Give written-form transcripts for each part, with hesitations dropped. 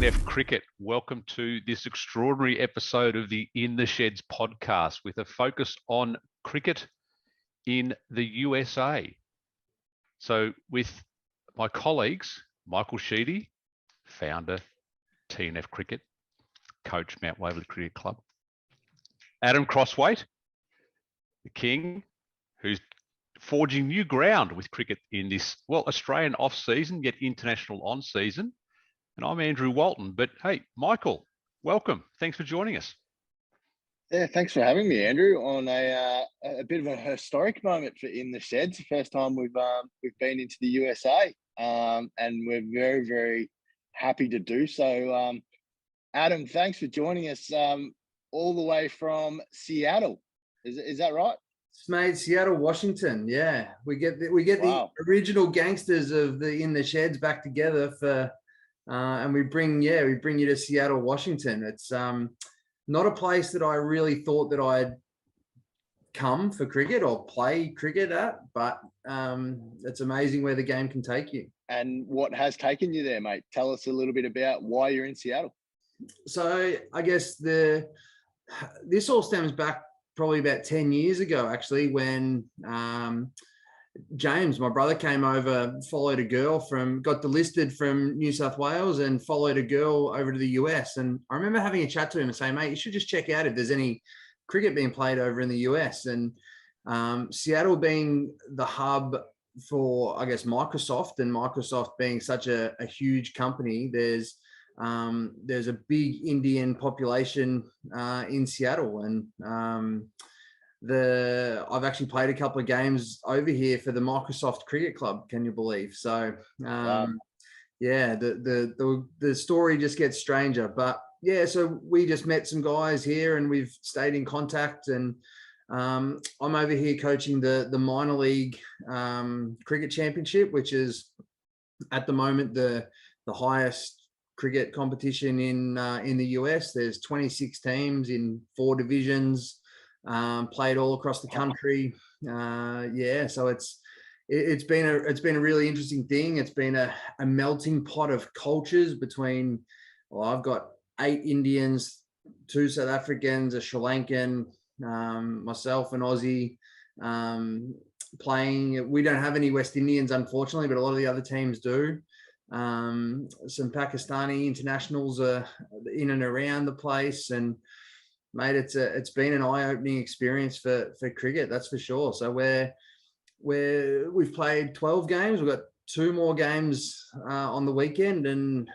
TNF Cricket. Welcome to this extraordinary episode of the In the Sheds podcast with a focus on cricket in the USA. So with my colleagues, Michael Sheedy, founder, TNF Cricket, coach, Mount Waverley Cricket Club. Adam Crosswaite, the king, who's forging new ground with cricket in this, well, Australian off-season, yet international on-season. And I'm Andrew Walton. But hey, Michael, welcome. Thanks for joining us. Yeah, thanks for having me, Andrew, on a bit of a historic moment for In the Sheds. The first time we've been into the USA, and we're very, very happy to do so. Adam, thanks for joining us all the way from Seattle. Is that right? It's made Seattle, Washington. Yeah, we get wow. The original gangsters of the In the Sheds back together for, and we bring you to Seattle, Washington. It's not a place that I really thought that I'd come for cricket or play cricket at, but it's amazing where the game can take you. And what has taken you there, mate? Tell us a little bit about why you're in Seattle. So I guess this all stems back probably about 10 years ago, actually, when James, my brother, came over, followed a girl got delisted from New South Wales and followed a girl over to the US. And I remember having a chat to him and saying, mate, you should just check out if there's any cricket being played over in the US. And Seattle being the hub for, I guess, Microsoft, and Microsoft being such a huge company, there's a big Indian population in Seattle, and I've actually played a couple of games over here for the Microsoft Cricket Club. Can you believe? So yeah, the story just gets stranger. But yeah, so we just met some guys here, and we've stayed in contact. And I'm over here coaching the minor league cricket championship, which is at the moment the highest cricket competition in the US. There's 26 teams in 4 divisions, played all across the country. Yeah, so it's been a really interesting thing. It's been a melting pot of cultures between, well, I've got 8 Indians, 2 South Africans, a Sri Lankan, myself, an Aussie, playing. We don't have any West Indians, unfortunately, but a lot of the other teams do. Some Pakistani internationals are in and around the place, and mate, it's been an eye-opening experience for cricket, that's for sure. So we've played 12 games. We've got 2 more games on the weekend, and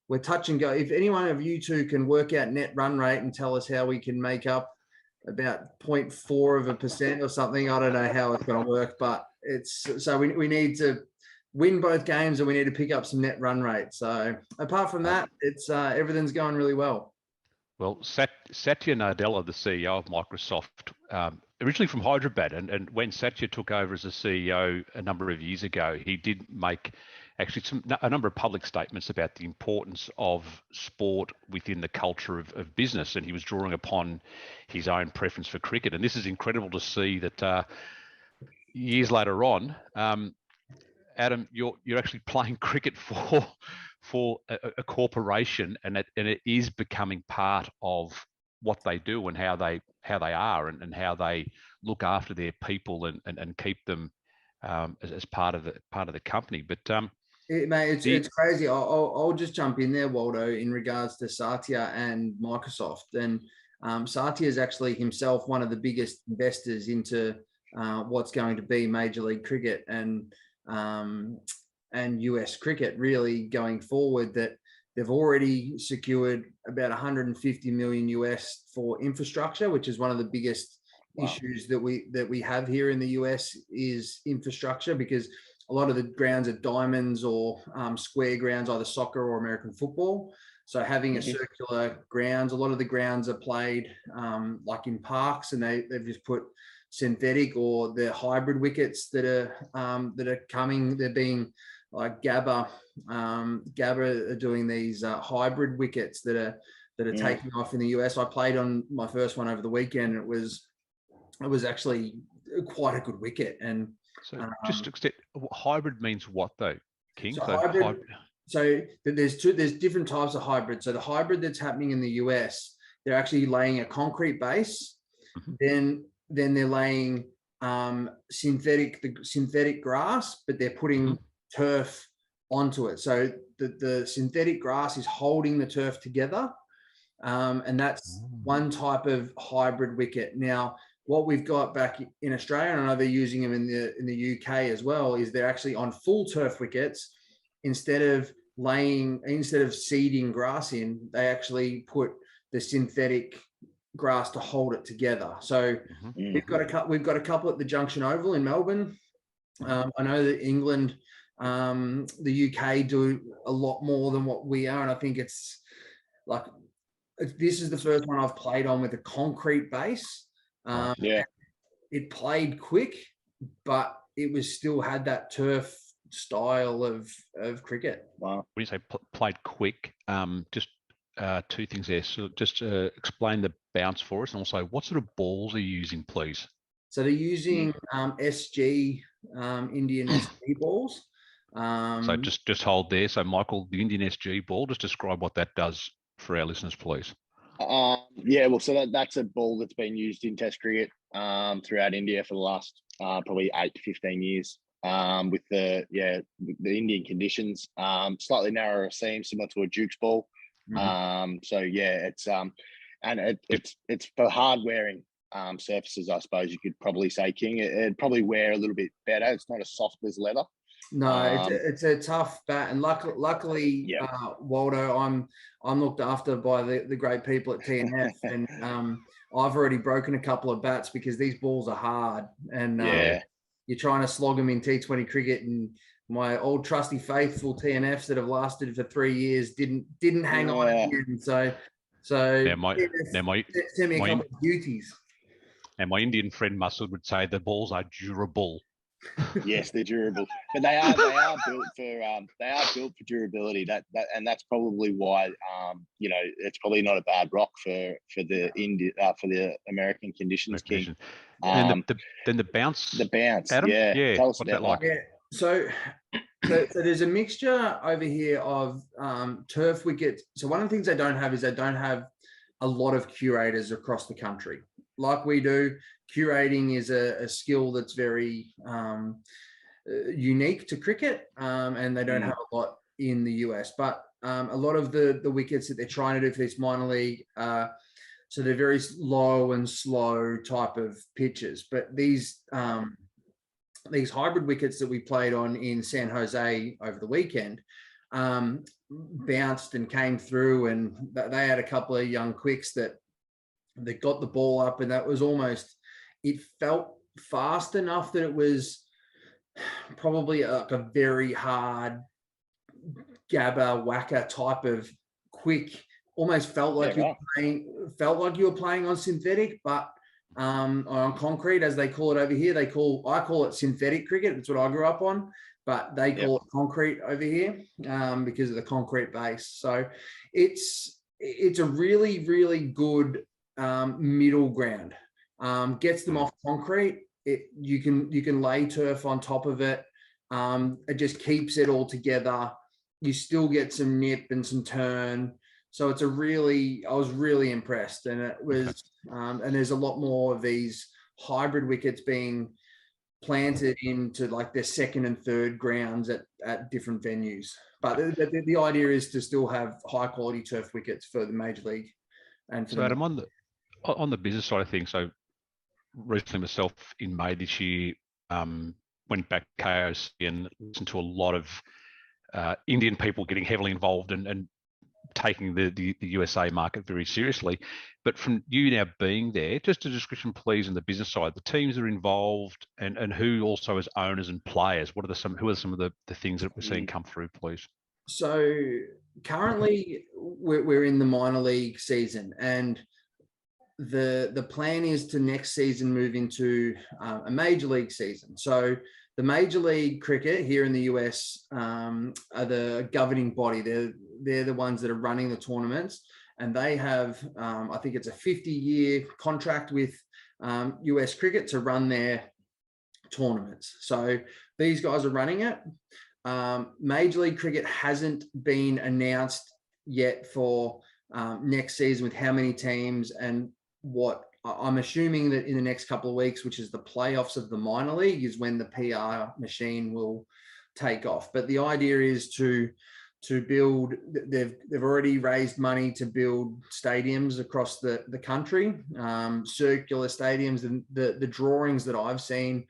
we're touch and go. If any one of you two can work out net run rate and tell us how we can make up about 0.4% or something, I don't know how it's going to work, but we need to win both games, and we need to pick up some net run rate. So apart from that, it's everything's going really well. Well, Satya Nadella, the CEO of Microsoft, originally from Hyderabad, and when Satya took over as a CEO a number of years ago, he did make actually a number of public statements about the importance of sport within the culture of business, and he was drawing upon his own preference for cricket. And this is incredible to see that years later on, Adam, you're actually playing cricket for a corporation, and it is becoming part of what they do and how they are and how they look after their people and keep them as part of the company. But mate, it's crazy. I'll just jump in there, Waldo, in regards to Satya and Microsoft. And Satya is actually himself one of the biggest investors into what's going to be Major League Cricket and US cricket really going forward. That they've already secured about 150 million US for infrastructure, which is one of the biggest issues that we have here in the US is infrastructure, because a lot of the grounds are diamonds or square grounds, either soccer or American football. So having a circular grounds, a lot of the grounds are played like in parks, and they've just put synthetic or the hybrid wickets that are coming. They're being like Gabba are doing these hybrid wickets that are taking off in the US. I played on my first one over the weekend. It was actually quite a good wicket. And so just to extend, hybrid means what though, King? So hybrid, So there's different types of hybrid. So the hybrid that's happening in the US, they're actually laying a concrete base. Then they're laying synthetic grass, but they're putting turf onto it. So the synthetic grass is holding the turf together. And that's one type of hybrid wicket. Now, what we've got back in Australia, and I know they're using them in the UK as well, is they're actually on full turf wickets. Instead of seeding grass in, they actually put the synthetic grass to hold it together. So we've got a couple at the Junction Oval in Melbourne. I know that England, the UK do a lot more than what we are, and I think it's like this is the first one I've played on with a concrete base. It played quick, but it was still had that turf style of cricket. Wow. When you say played quick, just two things there. So just explain the bounce for us, and also what sort of balls are you using, please? So they're using SG Indian SG balls. So just hold there. So Michael, the Indian SG ball, just describe what that does for our listeners, please. Well, so that's a ball that's been used in Test cricket throughout India for the last probably 8 to 15 years. With the Indian conditions, slightly narrower seam, similar to a Duke's ball. It's for hard wearing surfaces, I suppose you could probably say, King. It'd probably wear a little bit better. It's not as soft as leather. No, it's a tough bat, and luckily, Waldo, I'm looked after by the great people at TNF, and I've already broken a couple of bats because these balls are hard, and you're trying to slog them in T20 cricket, and my old trusty faithful TNFs that have lasted for 3 years didn't hang on at the end. So send me a couple of duties. And my Indian friend Masood would say the balls are durable. Yes, they're durable, but they are built for durability. And that's probably why it's probably not a bad rock for the American conditions, King. And then the bounce. Adam? Yeah. Tell us what's about that like? that. Yeah. So there's a mixture over here of turf wickets. So one of the things they don't have is they don't have a lot of curators across the country like we do. Curating is a skill that's very unique to cricket, and they don't have a lot in the US. But a lot of the wickets that they're trying to do for this minor league, so they're very low and slow type of pitches. But these hybrid wickets that we played on in San Jose over the weekend bounced and came through, and they had a couple of young quicks that got the ball up, and that was almost, it felt fast enough that it was probably a very hard gabba whacker type of quick. Almost felt like you were playing on synthetic, but on concrete, as they call it over here. I call it synthetic cricket. That's what I grew up on, but they call it concrete over here because of the concrete base. So it's a really, really good middle ground. Gets them off concrete. You can lay turf on top of it. It just keeps it all together. You still get some nip and some turn. So I was really impressed, and it was, and there's a lot more of these hybrid wickets being planted into like their second and third grounds at different venues. But the idea is to still have high quality turf wickets for the major league. And for Adam, on the business side of things, so recently myself in May this year went back to KOC and listened to a lot of Indian people getting heavily involved and taking the USA market very seriously. But from you now being there, just a description, please, on the business side, the teams that are involved and who also as owners and players. Who are some of the things that we're seeing come through, please? So currently we're in the minor league season, and the plan is to next season move into a major league season. So the Major League Cricket here in the US are the governing body. They're the ones that are running the tournaments, and they have, I think it's a 50-year contract with US Cricket to run their tournaments. So these guys are running it. Major League Cricket hasn't been announced yet for next season with how many teams and what. I'm assuming that in the next couple of weeks, which is the playoffs of the minor league, is when the PR machine will take off. But the idea is to build. They've already raised money to build stadiums across the country, circular stadiums, and the drawings that I've seen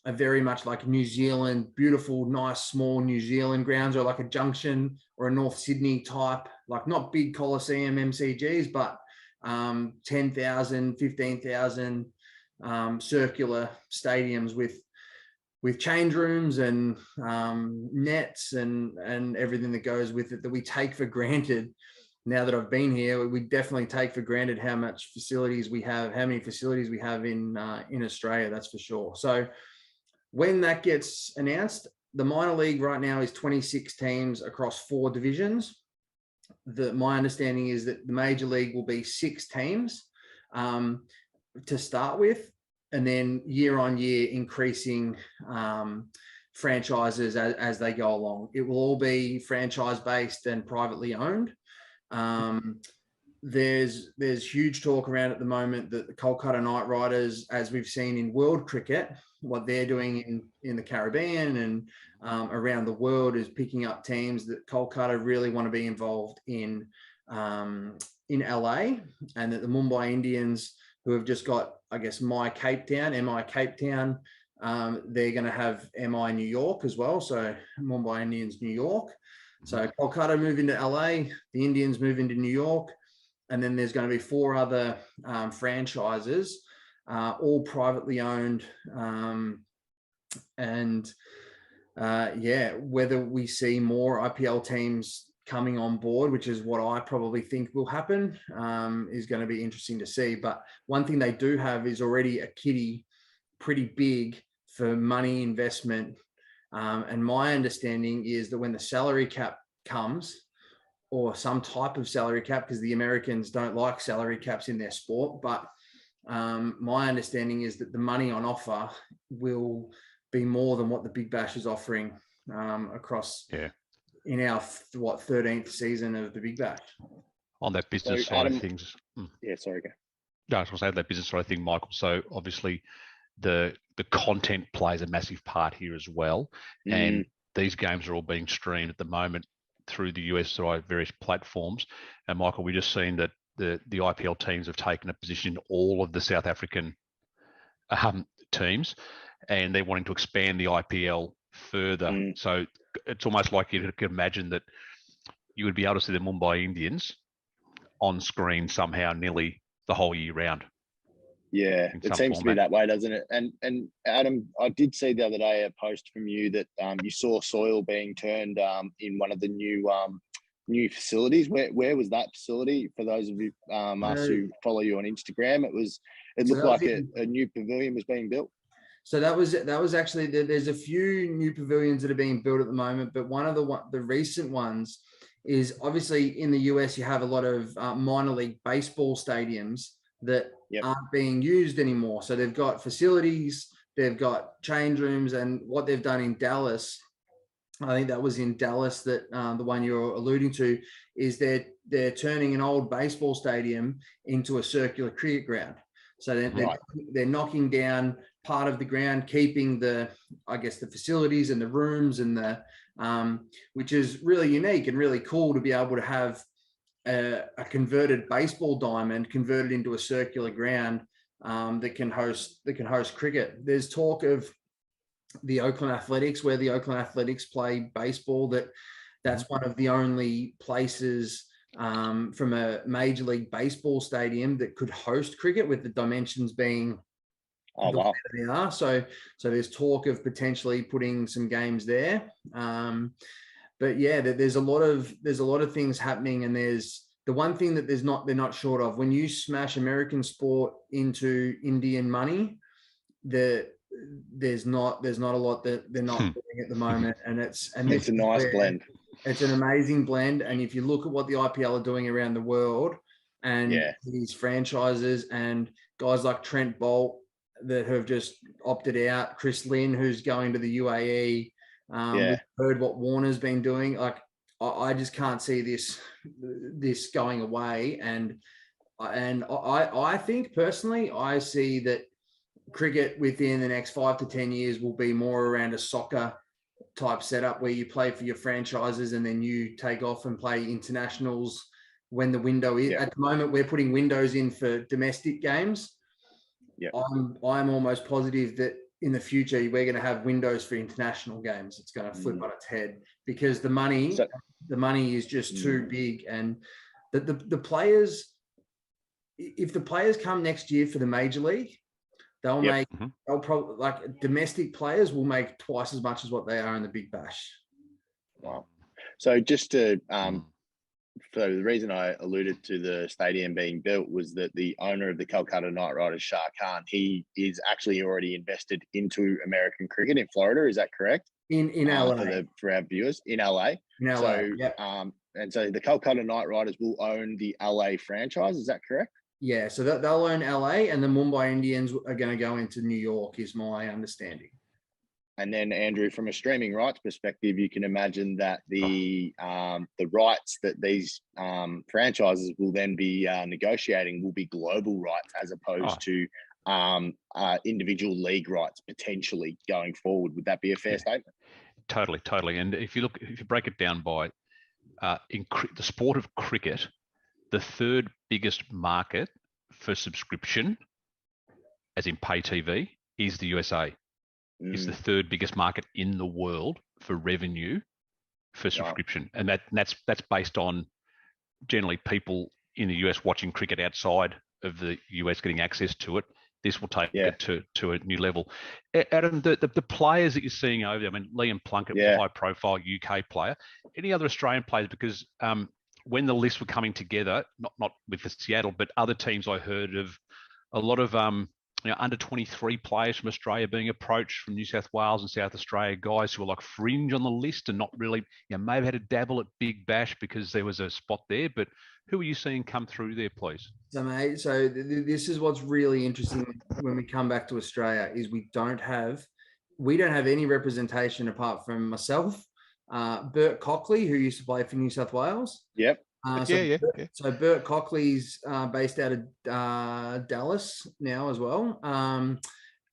are very much like New Zealand, beautiful, nice, small New Zealand grounds, or like a Junction or a North Sydney type, like not big Coliseum MCGs, but 10,000, 15,000 circular stadiums with change rooms and nets and everything that goes with it that we take for granted. Now that I've been here, we definitely take for granted how much facilities we have, how many facilities we have in Australia, that's for sure. So when that gets announced, the minor league right now is 26 teams across 4 divisions. My understanding is that the major league will be 6 teams to start with, and then year on year increasing franchises as they go along. It will all be franchise based and privately owned. There's huge talk around at the moment that the Kolkata Knight Riders, as we've seen in world cricket, what they're doing in the Caribbean and around the world, is picking up teams that Kolkata really want to be involved in LA, and that the Mumbai Indians, who have just got, I guess, MI Cape Town, they're going to have MI New York as well. So Mumbai Indians, New York. So Kolkata move into LA, the Indians move into New York, and then there's going to be 4 other franchises, all privately owned. Whether we see more IPL teams coming on board, which is what I probably think will happen, is going to be interesting to see. But one thing they do have is already a kitty pretty big for money investment. And my understanding is that when the salary cap comes, or some type of salary cap, because the Americans don't like salary caps in their sport, but my understanding is that the money on offer will be more than what the Big Bash is offering across in our 13th season of the Big Bash. On that business side of things. Yeah, sorry, go. No, I was going to say that business side of thing, Michael. So obviously the content plays a massive part here as well. And these games are all being streamed at the moment through the US through various platforms. And Michael, we just seen that the IPL teams have taken a position in all of the South African teams, and they're wanting to expand the IPL further. So it's almost like you could imagine that you would be able to see the Mumbai Indians on screen somehow nearly the whole year round. Yeah, it seems to be that way, doesn't it? And Adam, I did see the other day a post from you that you saw soil being turned in one of the new facilities. Where was that facility? For those of you us who follow you on Instagram, it looked like a new pavilion was being built. So that was actually, there's a few new pavilions that are being built at the moment, but one of the recent ones is obviously in the US. You have a lot of minor league baseball stadiums that aren't being used anymore. So they've got facilities, they've got change rooms, and what they've done in Dallas, I think that was in Dallas that the one you're alluding to, is they're turning an old baseball stadium into a circular cricket ground. So they're knocking down part of the ground, keeping the facilities and the rooms and which is really unique and really cool to be able to have a converted baseball diamond converted into a circular ground that can host cricket. There's talk of the Oakland Athletics, where the Oakland Athletics play baseball, that's one of the only places from a Major League Baseball stadium that could host cricket, with the dimensions being the way they are. So there's talk of potentially putting some games there. But yeah, there's a lot of things happening, and there's the one thing that they're not short of. When you smash American sport into Indian money, there's not a lot that they're not doing at the moment, and it's a nice blend. It's an amazing blend, and if you look at what the IPL are doing around the world, and these franchises and guys like Trent Bolt that have just opted out, Chris Lynn who's going to the UAE, We've heard what Warner's been doing. Like, I just can't see this going away. And I think personally, I see that cricket within the next 5 to 10 years will be more around a soccer type setup where you play for your franchises and then you take off and play internationals when the window is. At the moment, we're putting windows in for domestic games. I'm almost positive that in the future we're going to have windows for international games. It's going to flip on its head because the money is just too big, and the players, if the players come next year for the major league, they'll probably, like, domestic players will make twice as much as what they are in the Big Bash. Wow. So just to so the reason I alluded to the stadium being built was that the owner of the Calcutta Knight Riders, Shah Khan, he is actually already invested into American cricket in Florida. Is that correct? In LA. For our viewers in LA. So and so the Calcutta Knight Riders will own the LA franchise. Is that correct? Yeah, so they'll own LA, and the Mumbai Indians are going to go into New York, is my understanding. And then, Andrew, from a streaming rights perspective, you can imagine that the rights that these franchises will then be negotiating will be global rights as opposed to individual league rights potentially going forward. Would that be a fair statement? Totally. And if you break it down by in the sport of cricket, the third biggest market for subscription, as in pay TV, is the USA. It's the third biggest market in the world for revenue for subscription. And that's based on generally people in the US watching cricket outside of the US getting access to it. This will take it to a new level. Adam, the players that you're seeing over there, I mean, Liam Plunkett was a high-profile UK player. Any other Australian players? Because when the lists were coming together, not with the Seattle, but other teams, I heard of a lot of under 23 players from Australia being approached from New South Wales and South Australia, guys who were like fringe on the list and not really, maybe had a dabble at Big Bash because there was a spot there. But who are you seeing come through there, please? So, mate, this is what's really interesting when we come back to Australia is we don't have any representation apart from myself, Bert Cockley, who used to play for New South Wales. Yep. So Bert Cockley's based out of Dallas now as well.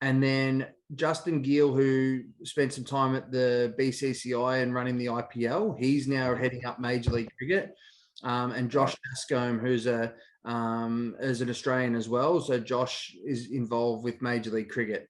And then Justin Gill, who spent some time at the BCCI and running the IPL, he's now heading up Major League Cricket. And Josh Ascombe, who's as an Australian as well. So Josh is involved with Major League Cricket.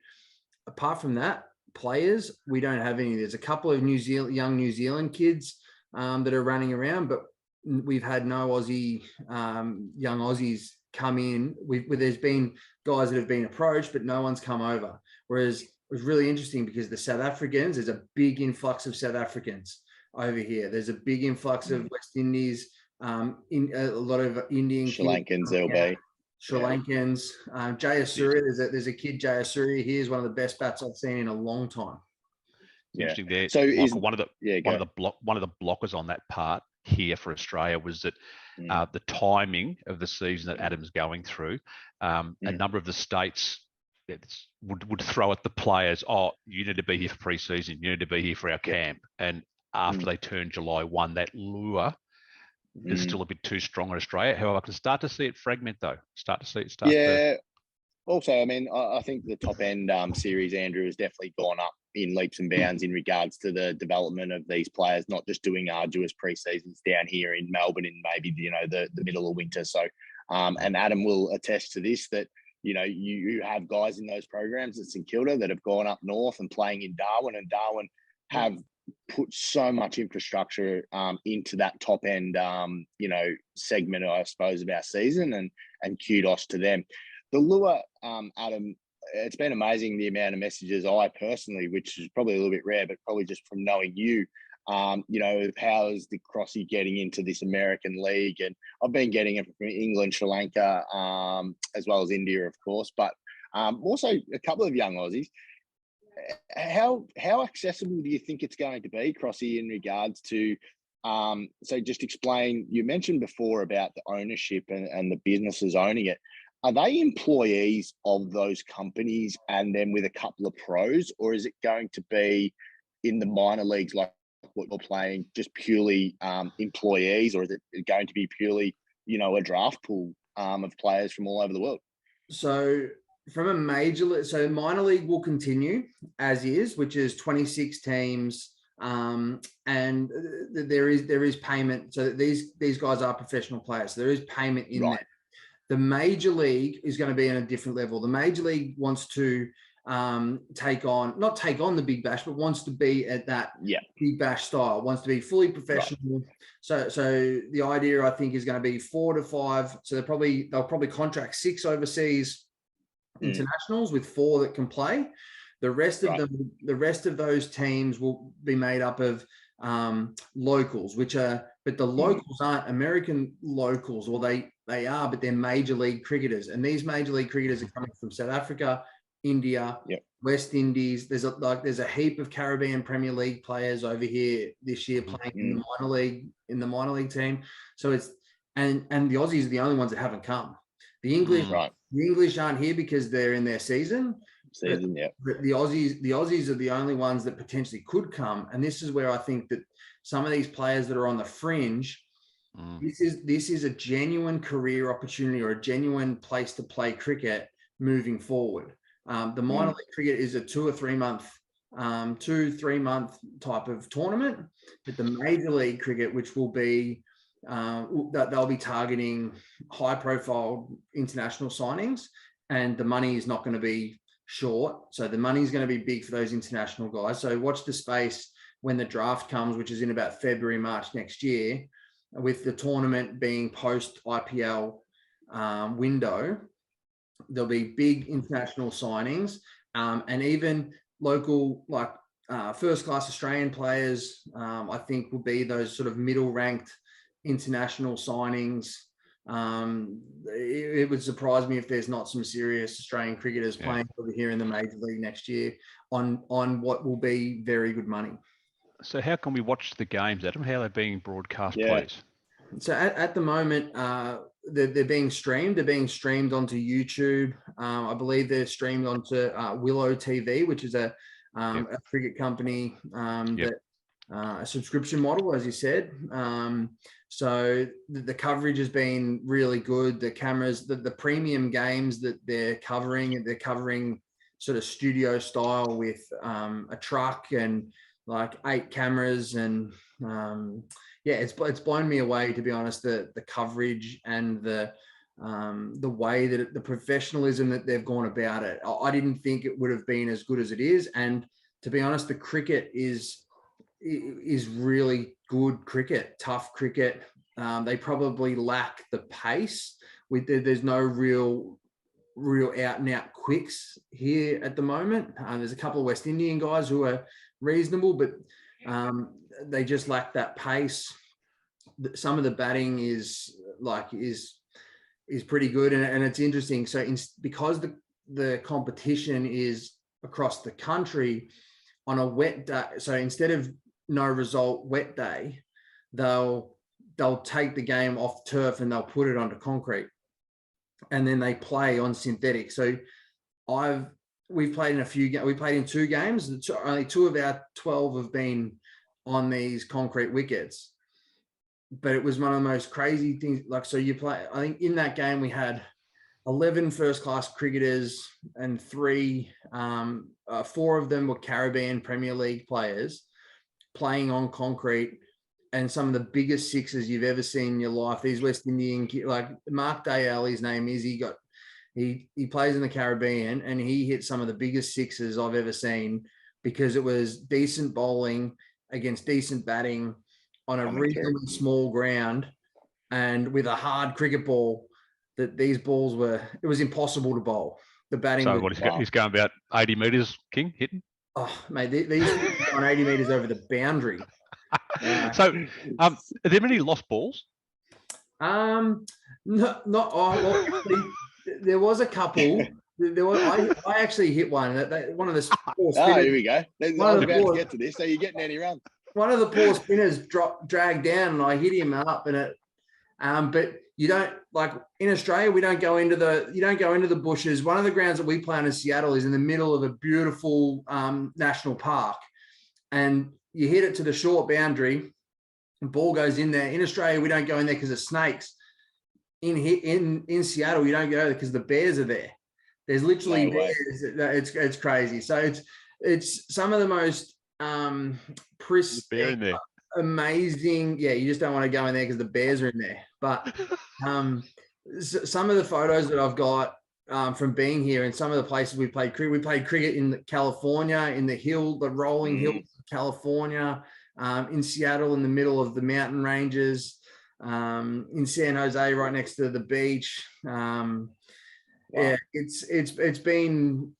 Apart from that, players, we don't have any. There's a couple of young New Zealand kids that are running around, but we've had no Aussie young Aussies come in. There's been guys that have been approached, but no one's come over. Whereas it was really interesting because the South Africans, there's a big influx of South Africans over here. There's a big influx of West Indies, in a lot of Indian Sri Lankans, there'll be Sri Lankans. Jayasuriya, there's a kid, Jayasuriya. He is one of the best bats I've seen in a long time. Interesting there. So Michael, one of the blockers on that part here for Australia was that the timing of the season that Adam's going through, a number of the states would throw at the players, you need to be here for pre-season, you need to be here for our camp. And after they turn July 1, that lure is still a bit too strong in Australia. However, I can start to see it fragment though. Also, I mean, I think the top end series, Andrew, has definitely gone up in leaps and bounds in regards to the development of these players, not just doing arduous pre-seasons down here in Melbourne in maybe, the middle of winter. So, and Adam will attest to this, that, you have guys in those programs at St Kilda that have gone up north and playing in Darwin, and Darwin have put so much infrastructure into that top end, segment, I suppose, of our season, and kudos to them. The lure, Adam, it's been amazing the amount of messages I personally, which is probably a little bit rare, but probably just from knowing you, how is the Crossy getting into this American League? And I've been getting it from England, Sri Lanka, as well as India, of course, but also a couple of young Aussies. How accessible do you think it's going to be, Crossy, in regards to, so just explain, you mentioned before about the ownership and the businesses owning it. Are they employees of those companies and then with a couple of pros, or is it going to be in the minor leagues like what you're playing just purely employees, or is it going to be purely, a draft pool of players from all over the world? So from a so minor league will continue as is, which is 26 teams. And there is payment. So these guys are professional players. So there is payment in there. The major league is going to be on a different level. The major league wants to not take on the Big Bash, but wants to be at that Big Bash style, wants to be fully professional. Right. So the idea, I think, is going to be 4 to 5. So they'll probably contract 6 overseas internationals with 4 that can play. The rest of them, the rest of those teams will be made up of locals, but the locals aren't American locals, or they are, but they're major league cricketers. And these major league cricketers are coming from South Africa, India, West Indies. There's a heap of Caribbean Premier League players over here this year playing in the minor league team. So it's and the Aussies are the only ones that haven't come. The English aren't here because they're in their season. But the Aussies are the only ones that potentially could come. And this is where I think that some of these players that are on the fringe, this is a genuine career opportunity or a genuine place to play cricket moving forward. The minor league cricket is a 2 or 3 month, 2-3 month type of tournament, but the major league cricket, which will be that they'll be targeting high profile international signings, and the money is not going to be short. So the money is going to be big for those international guys. So watch the space when the draft comes, which is in about February, March next year, with the tournament being post IPL window. There'll be big international signings, and even local, like first class Australian players, I think will be those sort of middle ranked international signings. It would surprise me if there's not some serious Australian cricketers playing over here in the major league next year on what will be very good money. So how can we watch the games, Adam? How are they being broadcast, please? So at the moment, they're being streamed. They're being streamed onto YouTube. I believe they're streamed onto Willow TV, which is a cricket company that a subscription model, as you said. So the coverage has been really good. The cameras, the premium games that they're covering sort of studio style with a truck and like 8 cameras, and it's blown me away, to be honest, the coverage and the way that the professionalism that they've gone about it. I didn't think it would have been as good as it is, and to be honest, the cricket is really good cricket, tough cricket. They probably lack the pace. There's no real out and out quicks here at the moment. There's a couple of West Indian guys who are reasonable, but they just lack that pace. Some of the batting is pretty good, and it's interesting. So because the competition is across the country on a wet day, so instead of no result wet day, they'll take the game off turf and they'll put it onto concrete, and then they play on synthetic. So we've played in we played in 2 games. Only 2 of our 12 have been on these concrete wickets, but it was one of the most crazy things. Like, so you play, I think in that game we had 11 first-class cricketers, and 4 of them were Caribbean Premier League players playing on concrete, and some of the biggest sixes you've ever seen in your life. These West Indian, like Mark Dale, his name is, he plays in the Caribbean, and he hit some of the biggest sixes I've ever seen, because it was decent bowling against decent batting on a reasonably small ground, and with a hard cricket ball. That these balls it was impossible to bowl. The batting. So he's going about 80 metres, King, hitting? Oh, mate, these are on 80 metres over the boundary. So are there many lost balls? There was a couple. I actually hit one. One of the poor spinners. Oh, here we go. I was about to get to this. So you're getting any run? One of the poor spinners dragged down, and I hit him up, and but you don't, like in Australia, you don't go into the bushes. One of the grounds that we play on in Seattle is in the middle of a beautiful national park, and you hit it to the short boundary, the ball goes in there. In Australia, we don't go in there because of snakes. In Seattle, you don't go there because the bears are there. There's literally bears. It's crazy. So it's some of the most pristine, amazing. Yeah, you just don't want to go in there because the bears are in there. But some of the photos that I've got from being here and some of the places we played cricket in California, in the rolling hills of California, in Seattle, in the middle of the mountain ranges, in San Jose, right next to the beach. Yeah, it's been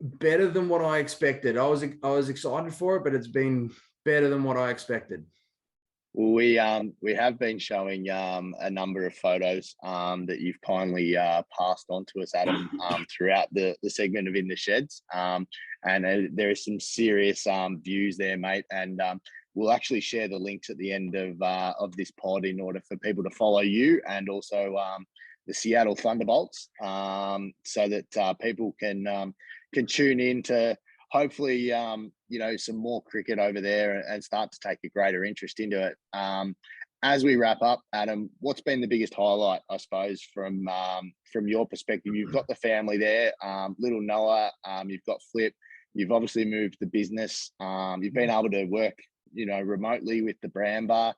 better than what I expected. I was excited for it, but it's been better than what I expected. Well, we have been showing a number of photos that you've kindly passed on to us, Adam, throughout the segment of In the Sheds, and there is some serious views there, mate. And we'll actually share the links at the end of this pod in order for people to follow you and also the Seattle Thunderbolts, so that people can tune in to hopefully some more cricket over there and start to take a greater interest into it. As we wrap up, Adam, what's been the biggest highlight, I suppose, from your perspective? You've got the family there, little Noah, you've got Flip, you've obviously moved the business, you've been able to work remotely with the brand bar,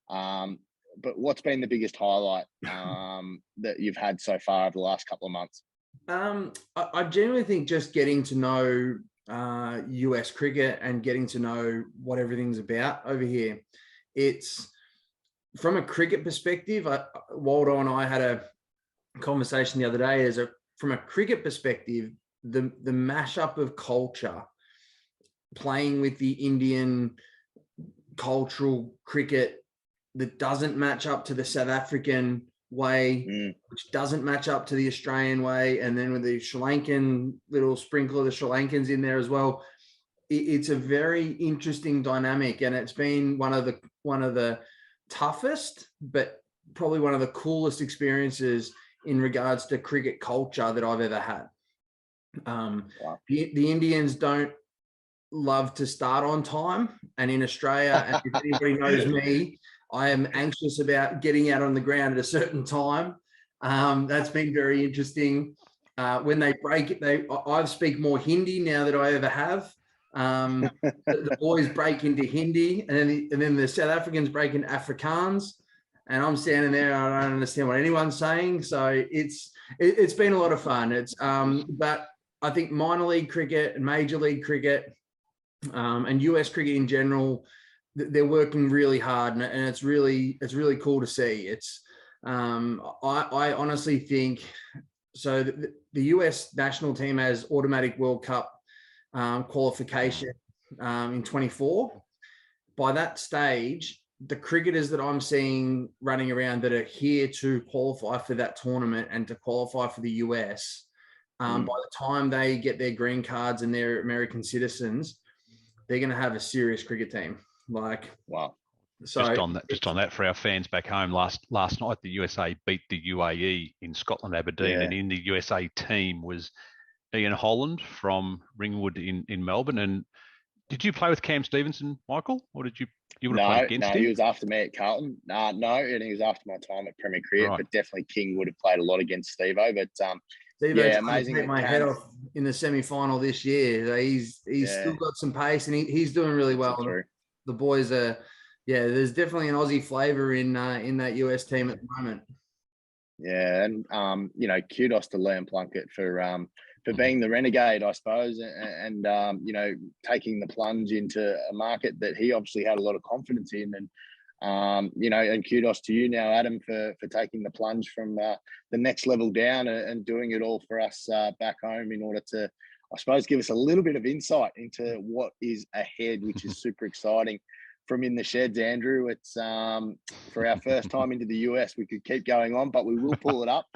but what's been the biggest highlight that you've had so far over the last couple of months? I genuinely think just getting to know US cricket and getting to know what everything's about over here. It's from a cricket perspective. Waldo and I had a conversation the other day. From a cricket perspective, the mashup of culture, playing with the Indian cultural cricket that doesn't match up to the South African way, which doesn't match up to the Australian way, and then with the Sri Lankan, little sprinkle of the Sri Lankans in there as well. It's a very interesting dynamic, and it's been one of the toughest, but probably one of the coolest experiences in regards to cricket culture that I've ever had. Wow. The Indians don't love to start on time, and in Australia, and if anybody knows me, I am anxious about getting out on the ground at a certain time. That's been very interesting. When they break, I speak more Hindi now than I ever have. The boys break into Hindi, and then the South Africans break into Afrikaans, and I'm standing there. I don't understand what anyone's saying. So it's been a lot of fun. But I think minor league cricket and major league cricket, and US cricket in general, they're working really hard, and it's really cool to see. I honestly think so. The US national team has automatic World Cup qualification in 24. By that stage, the cricketers that I'm seeing running around that are here to qualify for that tournament and to qualify for the US, by the time they get their green cards and they're American citizens, they're going to have a serious cricket team. Wow. So just on that for our fans back home, last night the USA beat the UAE in Scotland, Aberdeen, and in the USA team was Ian Holland from Ringwood in Melbourne. And did you play with Cam Stevenson, Michael, or did you would have played against him? No, he was after me at Carlton. No, and he was after my time at Premier Cricket, right. But definitely King would have played a lot against Steve-O. But Steve-O amazing. Take my head off in the semi-final this year. He's still got some pace, and he's doing really well. The boys are, there's definitely an Aussie flavour in that US team at the moment. Yeah, and kudos to Liam Plunkett for being the renegade, I suppose, and taking the plunge into a market that he obviously had a lot of confidence in, and and kudos to you now, Adam, for taking the plunge from the next level down and doing it all for us back home in order to, I suppose, give us a little bit of insight into what is ahead, which is super exciting. From In the Sheds, Andrew, it's for our first time into the US. We could keep going on, but we will pull it up.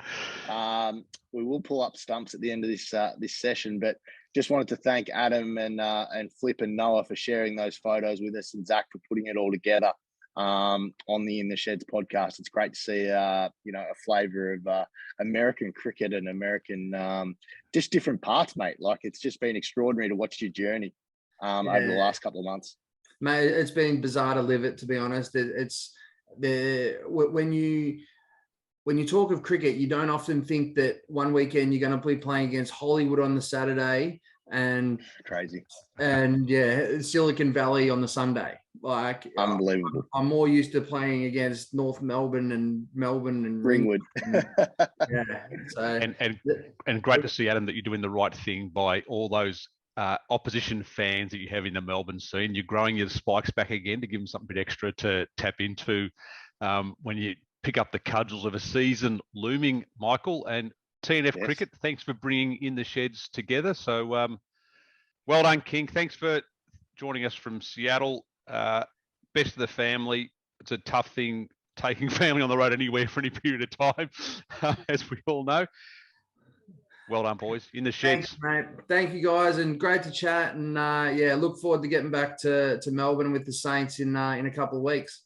We will pull up stumps at the end of this session. But just wanted to thank Adam and Flip and Noah for sharing those photos with us, and Zach for putting it all together on the In the Sheds podcast. It's great to see a flavour of American cricket and American just different parts, mate. Like, it's just been extraordinary to watch your journey. over the last couple of months. Mate, it's been bizarre to live it, to be honest. When you talk of cricket, you don't often think that one weekend you're going to be playing against Hollywood on the Saturday and crazy, and Silicon Valley on the Sunday. Like unbelievable. I'm more used to playing against North Melbourne and Ringwood. And great to see, Adam, that you're doing the right thing by all those opposition fans that you have in the Melbourne scene. You're growing your spikes back again to give them something a bit extra to tap into when you pick up the cudgels of a season looming, Michael. And TNF Cricket, thanks for bringing In the Sheds together. So well done, King. Thanks for joining us from Seattle. Best of the family. It's a tough thing taking family on the road anywhere for any period of time, as we all know. Well done, boys. In the Sheds. Thanks, mate. Thank you, guys, and great to chat. And look forward to getting back to Melbourne with the Saints in a couple of weeks.